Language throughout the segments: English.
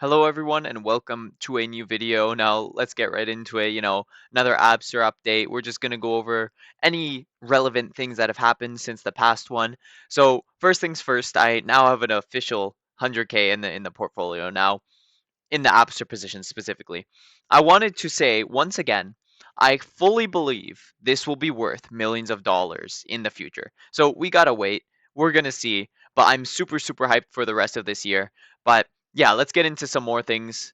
Hello everyone and welcome to a new video. Now let's get right into it, another Abster update. We're just going to go over any relevant things that have happened since the past one. So, first things first, I now have an official 100k in the portfolio now in the Abster position specifically. I wanted to say once again, I fully believe this will be worth millions of dollars in the future. So we gotta wait. We're gonna see. But I'm super hyped for the rest of this year. But yeah, let's get into some more things.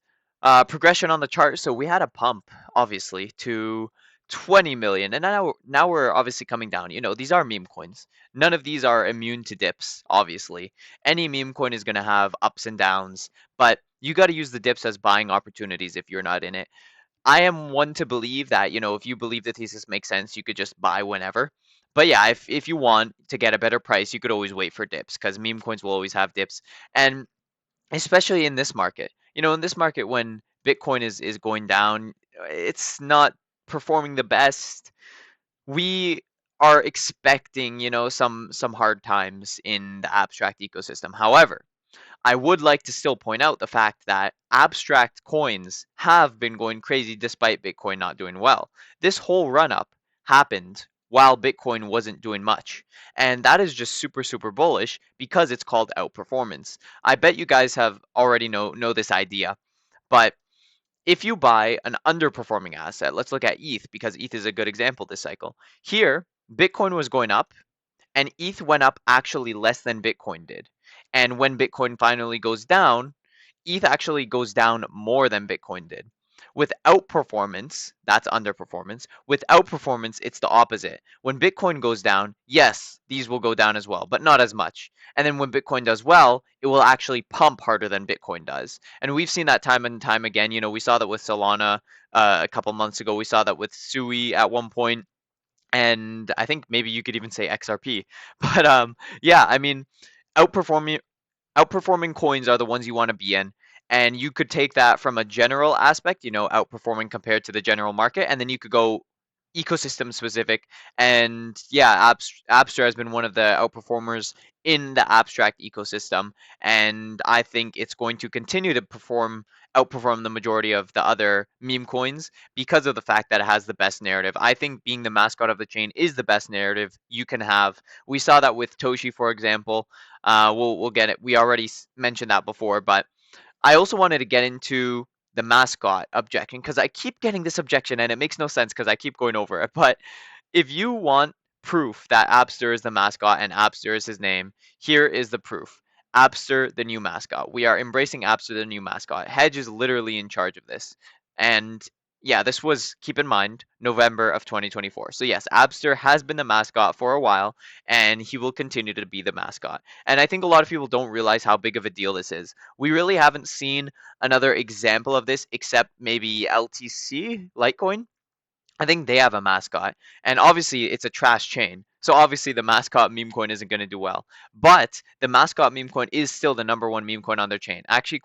Progression on the chart. So we had a pump, obviously, to 20 million, and now we're obviously coming down. These are meme coins. None of these are immune to dips. Obviously, any meme coin is gonna have ups and downs, but you got to use the dips as buying opportunities if you're not in it. I am one to believe that, if you believe the thesis makes sense, you could just buy whenever. But yeah, if you want to get a better price, you could always wait for dips because meme coins will always have dips. And especially in this market, in this market when Bitcoin is going down, it's not performing the best. We are expecting, some hard times in the abstract ecosystem. However, I would like to still point out the fact that abstract coins have been going crazy despite Bitcoin not doing well. This whole run up happened while Bitcoin wasn't doing much. And that is just super bullish because it's called outperformance. I bet you guys have already know this idea. But if you buy an underperforming asset, let's look at ETH because ETH is a good example this cycle. Here, Bitcoin was going up and ETH went up actually less than Bitcoin did. And when Bitcoin finally goes down, ETH actually goes down more than Bitcoin did. With outperformance, that's underperformance. With outperformance, it's the opposite. When Bitcoin goes down, yes, these will go down as well, but not as much. And then when Bitcoin does well, it will actually pump harder than Bitcoin does. And we've seen that time and time again. We saw that with Solana a couple months ago. We saw that with Sui at one point, and I think maybe you could even say XRP. But yeah, I mean, outperforming outperforming coins are the ones you want to be in. And you could take that from a general aspect, outperforming compared to the general market, and then you could go ecosystem specific. And yeah, Abster has been one of the outperformers in the abstract ecosystem, and I think it's going to continue to outperform the majority of the other meme coins because of the fact that it has the best narrative. I think being the mascot of the chain is the best narrative you can have. We saw that with Toshi, for example. We'll get it. We already mentioned that before, but I also wanted to get into the mascot objection because I keep getting this objection and it makes no sense because I keep going over it. But if you want proof that Abster is the mascot and Abster is his name, here is the proof. Abster, the new mascot. We are embracing Abster, the new mascot. Hedge is literally in charge of this. And yeah, this was, keep in mind, November of 2024. So yes, Abster has been the mascot for a while, and he will continue to be the mascot. And I think a lot of people don't realize how big of a deal this is. We really haven't seen another example of this except maybe LTC, Litecoin. I think they have a mascot, and obviously it's a trash chain. So obviously the mascot meme coin isn't going to do well. But the mascot meme coin is still the number one meme coin on their chain. Actually,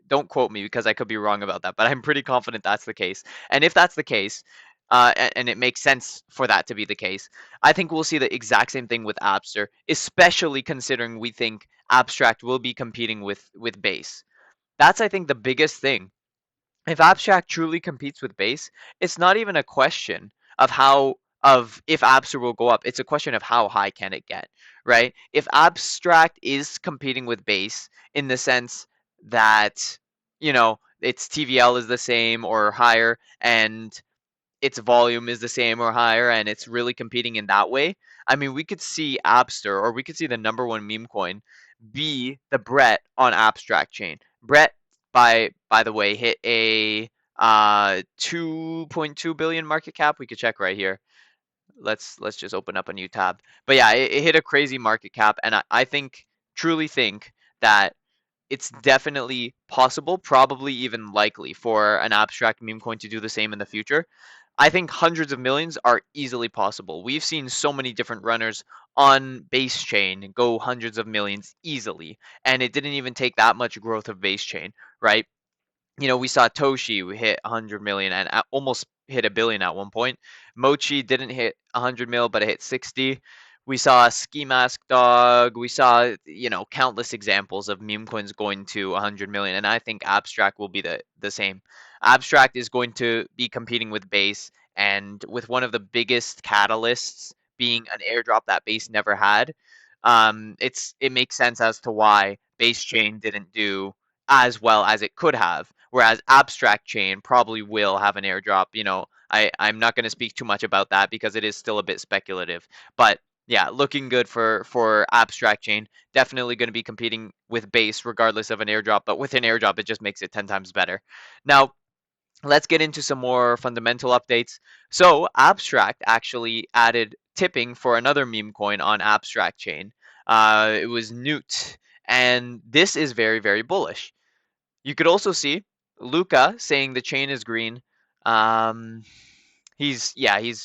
don't quote me because I could be wrong about that, but I'm pretty confident that's the case. And if that's the case, and it makes sense for that to be the case, I think we'll see the exact same thing with Abster, especially considering we think Abstract will be competing with Base. That's, I think, the biggest thing. If abstract truly competes with base, it's not even a question of how of if abstract will go up. It's a question of how high can it get, right? If abstract is competing with base in the sense that, its TVL is the same or higher and its volume is the same or higher and it's really competing in that way, I mean, we could see Abster or we could see the number one meme coin be the Brett on abstract chain. Brett, by the way, hit a 2.2 billion market cap. We could check right here. Let's just open up a new tab. But yeah, it hit a crazy market cap, and I think, truly think that it's definitely possible, probably even likely, for an abstract meme coin to do the same in the future. I think hundreds of millions are easily possible. We've seen so many different runners on base chain go hundreds of millions easily, and it didn't even take that much growth of base chain, right? We saw Toshi hit 100 million and almost hit a billion at one point. Mochi didn't hit 100 mil, but it hit 60. We saw Ski Mask Dog. We saw, countless examples of meme coins going to 100 million, and I think Abstract will be the same. Abstract is going to be competing with Base, and with one of the biggest catalysts being an airdrop that Base never had. It makes sense as to why Base Chain didn't do as well as it could have, whereas Abstract Chain probably will have an airdrop. I'm not going to speak too much about that because it is still a bit speculative, but yeah, looking good for Abstract Chain. Definitely going to be competing with Base regardless of an airdrop, but with an airdrop, it just makes it 10 times better. Now, let's get into some more fundamental updates. So, Abstract actually added tipping for another meme coin on Abstract Chain. It was Newt, and this is very, very bullish. You could also see Luca saying the chain is green. Um, he's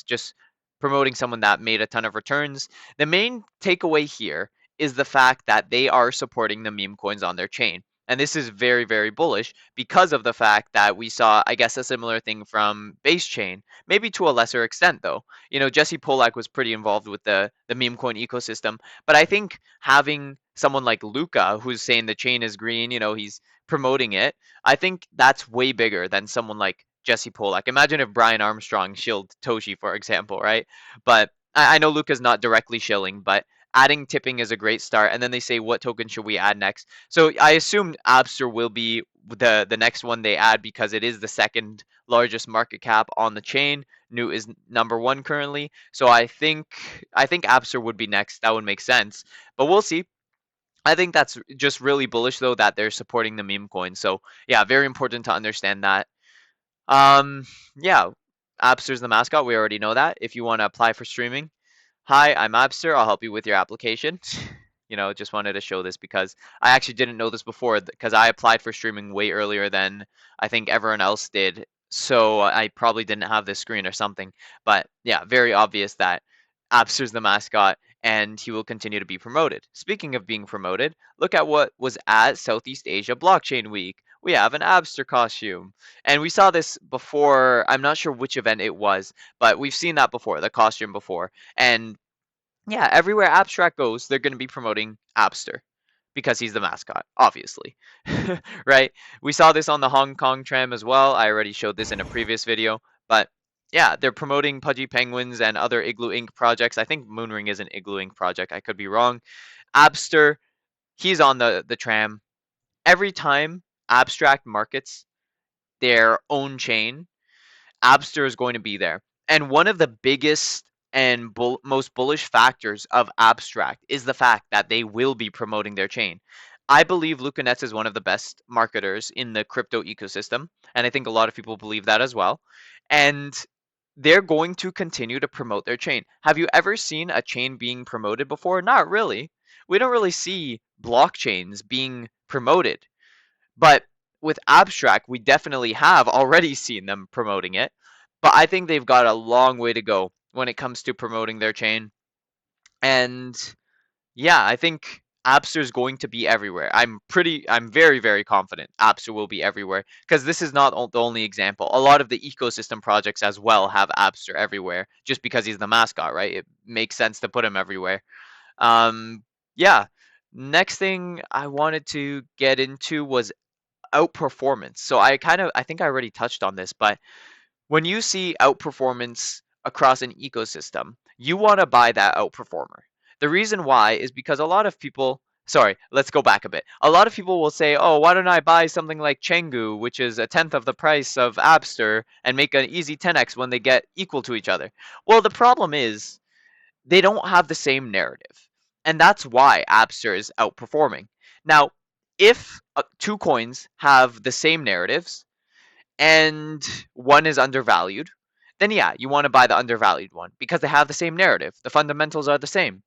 just promoting someone that made a ton of returns. The main takeaway here is the fact that they are supporting the meme coins on their chain. And this is very, very bullish because of the fact that we saw, I guess, a similar thing from Base Chain, maybe to a lesser extent, though. Jesse Polak was pretty involved with the meme coin ecosystem. But I think having someone like Luca, who's saying the chain is green, he's promoting it, I think that's way bigger than someone like Jesse Polak. Imagine if Brian Armstrong shilled Toshi, for example, right? But I know Luca's not directly shilling, but adding tipping is a great start. And then they say, what token should we add next? So I assume Abster will be the next one they add because it is the second largest market cap on the chain. New is number one currently. So I think Abster would be next. That would make sense. But we'll see. I think that's just really bullish though that they're supporting the meme coin. So yeah, very important to understand that. Yeah, Abster's the mascot. We already know that. If you want to apply for streaming, hi, I'm Abster. I'll help you with your application. Just wanted to show this because I actually didn't know this before because I applied for streaming way earlier than I think everyone else did. So I probably didn't have this screen or something. But yeah, very obvious that Abster's the mascot and he will continue to be promoted. Speaking of being promoted, look at what was at Southeast Asia Blockchain Week. We have an Abster costume. And we saw this before. I'm not sure which event it was, but we've seen that before, the costume before. And yeah, everywhere Abstract goes, they're going to be promoting Abster because he's the mascot, obviously. Right? We saw this on the Hong Kong tram as well. I already showed this in a previous video, but yeah, they're promoting Pudgy Penguins and other Igloo Inc. projects. I think Moonring is an Igloo Inc. project. I could be wrong. Abster, he's on the tram. Every time Abstract markets their own chain, Abster is going to be there. And one of the biggest and most bullish factors of Abstract is the fact that they will be promoting their chain. I believe Lucanets is one of the best marketers in the crypto ecosystem, and I think a lot of people believe that as well. And they're going to continue to promote their chain. Have you ever seen a chain being promoted before? Not really. We don't really see blockchains being promoted. But with Abstract, we definitely have already seen them promoting it. But I think they've got a long way to go when it comes to promoting their chain. And yeah, I think Abster is going to be everywhere. I'm very, very confident Abster will be everywhere because this is not the only example. A lot of the ecosystem projects as well have Abster everywhere just because he's the mascot, right? It makes sense to put him everywhere. Yeah. Next thing I wanted to get into was outperformance. So I think I already touched on this, but when you see outperformance across an ecosystem, you want to buy that outperformer. The reason why is because a lot of people, sorry, let's go back a bit. A lot of people will say, oh, why don't I buy something like Chengu, which is a tenth of the price of Abster, and make an easy 10x when they get equal to each other? Well, the problem is they don't have the same narrative. And that's why Abster is outperforming. Now, if two coins have the same narratives and one is undervalued, then yeah, you want to buy the undervalued one because they have the same narrative. The fundamentals are the same.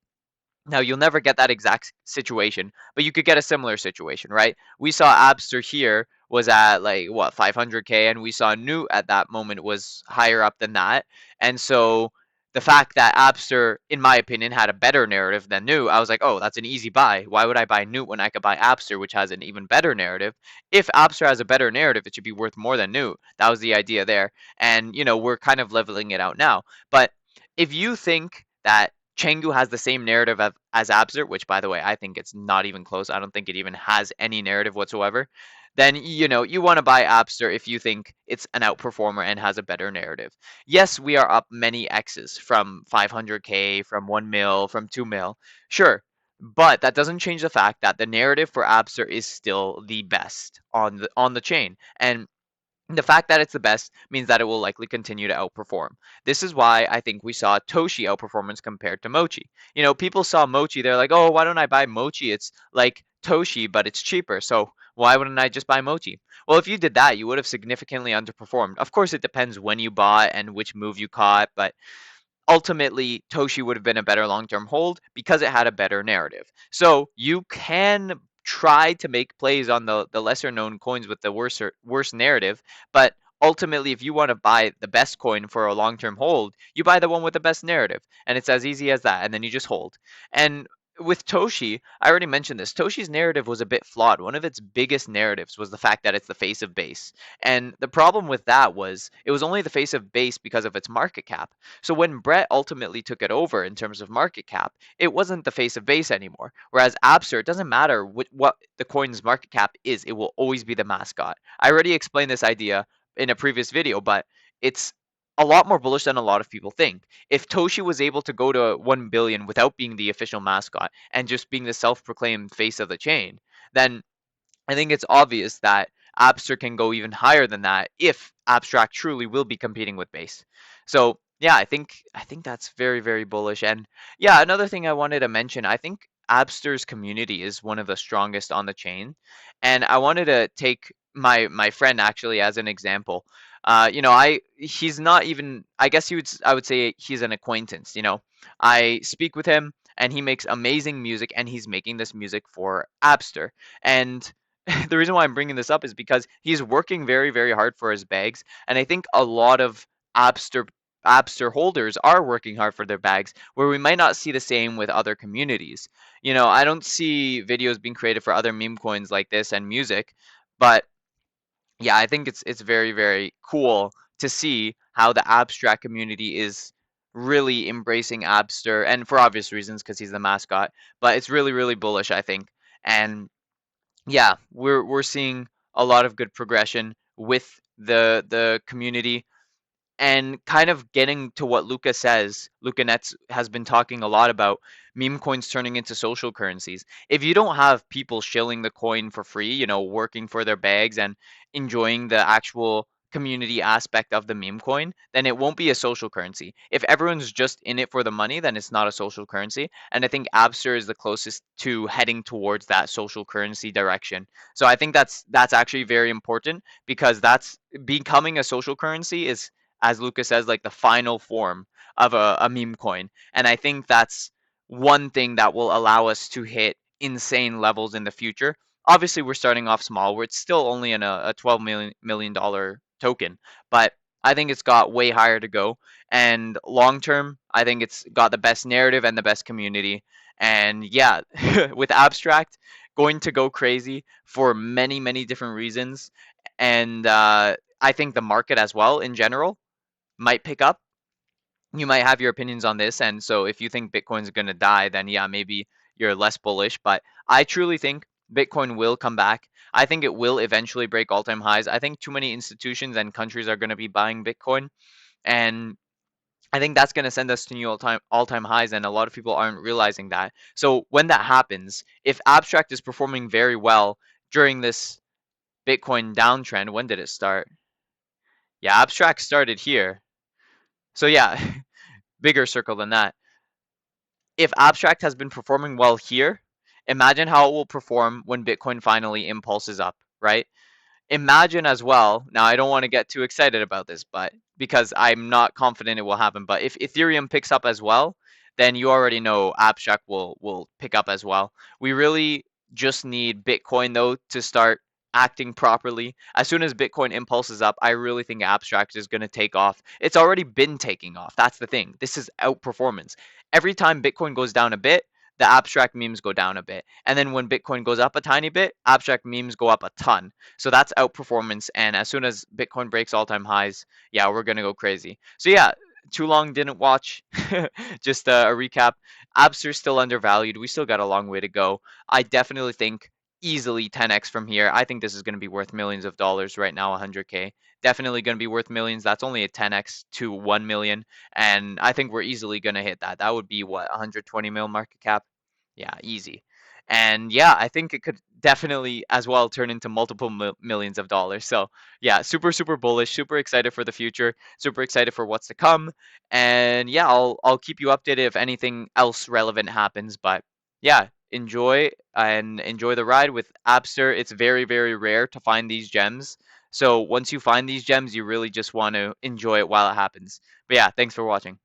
Now, you'll never get that exact situation, but you could get a similar situation, right? We saw Abster here was at like what 500K, and we saw Newt at that moment was higher up than that. And so the fact that Abster, in my opinion, had a better narrative than Newt, I was like, oh, that's an easy buy. Why would I buy Newt when I could buy Abster, which has an even better narrative? If Abster has a better narrative, it should be worth more than Newt. That was the idea there. And, we're kind of leveling it out now. But if you think that Chengu has the same narrative as Abster, which by the way, I think it's not even close. I don't think it even has any narrative whatsoever. Then you want to buy Abster if you think it's an outperformer and has a better narrative. Yes, we are up many X's from 500K, from 1 mil, from 2 mil. Sure. But that doesn't change the fact that the narrative for Abster is still the best on the chain. And the fact that it's the best means that it will likely continue to outperform. This is why I think we saw Toshi outperformance compared to Mochi. People saw Mochi, they're like, oh, why don't I buy Mochi? It's like Toshi, but it's cheaper. So why wouldn't I just buy Mochi? Well, if you did that, you would have significantly underperformed. Of course, it depends when you bought and which move you caught, but ultimately Toshi would have been a better long-term hold because it had a better narrative. So you can try to make plays on the lesser known coins with the worse narrative, but ultimately if you want to buy the best coin for a long-term hold, you buy the one with the best narrative, and it's as easy as that, and then you just hold. And with Toshi, I already mentioned this. Toshi's narrative was a bit flawed. One of its biggest narratives was the fact that it's the face of base. And the problem with that was it was only the face of base because of its market cap. So when Brett ultimately took it over in terms of market cap, it wasn't the face of base anymore. Whereas Abster, it doesn't matter what the coin's market cap is, it will always be the mascot. I already explained this idea in a previous video, but it's a lot more bullish than a lot of people think. If Toshi was able to go to 1 billion without being the official mascot and just being the self-proclaimed face of the chain, then I think it's obvious that Abster can go even higher than that if Abstract truly will be competing with base. So yeah, I think that's very, very bullish. And yeah, another thing I wanted to mention, I think Abster's community is one of the strongest on the chain. And I wanted to take my friend actually as an example. He's not even, I guess I would say he's an acquaintance. I speak with him and he makes amazing music, and he's making this music for Abster. And the reason why I'm bringing this up is because he's working very, very hard for his bags, and I think a lot of Abster Abster holders are working hard for their bags, where we might not see the same with other communities. I don't see videos being created for other meme coins like this and music, but yeah, I think it's very, very cool to see how the abstract community is really embracing Abster, and for obvious reasons because he's the mascot. But it's really, really bullish, I think. And yeah, we're seeing a lot of good progression with the community, and kind of getting to what Luca says. Luca Nets has been talking a lot about meme coins turning into social currencies. If you don't have people shilling the coin for free, working for their bags and enjoying the actual community aspect of the meme coin, then it won't be a social currency. If everyone's just in it for the money, then it's not a social currency. And I think Abster is the closest to heading towards that social currency direction. So I think that's actually very important, because that's becoming a social currency is, as Lucas says, like the final form of a meme coin. And I think that's one thing that will allow us to hit insane levels in the future. Obviously, we're starting off small. It's still only in a $12 million token, but I think it's got way higher to go. And long term, I think it's got the best narrative and the best community. And yeah, with Abstract, going to go crazy for many, many different reasons. And I think the market as well in general might pick up. You might have your opinions on this, and so if you think Bitcoin's going to die, then yeah, maybe you're less bullish. But I truly think Bitcoin will come back. I think it will eventually break all-time highs. I think too many institutions and countries are going to be buying Bitcoin, and I think that's going to send us to new all-time highs, and a lot of people aren't realizing that. So when that happens, if Abstract is performing very well during this Bitcoin downtrend, when did it start? Yeah, Abstract started here. So yeah, bigger circle than that. If Abstract has been performing well here, imagine how it will perform when Bitcoin finally impulses up, right? Imagine as well, now I don't want to get too excited about this, but because I'm not confident it will happen, but if Ethereum picks up as well, then you already know Abstract will pick up as well. We really just need Bitcoin though to start acting properly. As soon as Bitcoin impulses up, I really think Abstract is going to take off. It's already been taking off. That's the thing. This is outperformance. Every time Bitcoin goes down a bit, the abstract memes go down a bit. And then when Bitcoin goes up a tiny bit, abstract memes go up a ton. So that's outperformance. And as soon as Bitcoin breaks all time highs, yeah, we're going to go crazy. So yeah, too long didn't watch, just a recap. Abster's still undervalued. We still got a long way to go. I definitely think easily 10x from here. I think this is going to be worth millions of dollars right now, 100K. Definitely going to be worth millions. That's only a 10x to 1 million. And I think we're easily going to hit that. That would be what, 120 mil market cap? Yeah, easy. And yeah, I think it could definitely as well turn into multiple millions of dollars. So yeah, super, super bullish, super excited for the future, super excited for what's to come. And yeah, I'll keep you updated if anything else relevant happens. But yeah, enjoy the ride with Abster. It's very, very rare to find these gems. So once you find these gems, you really just want to enjoy it while it happens. But yeah, thanks for watching.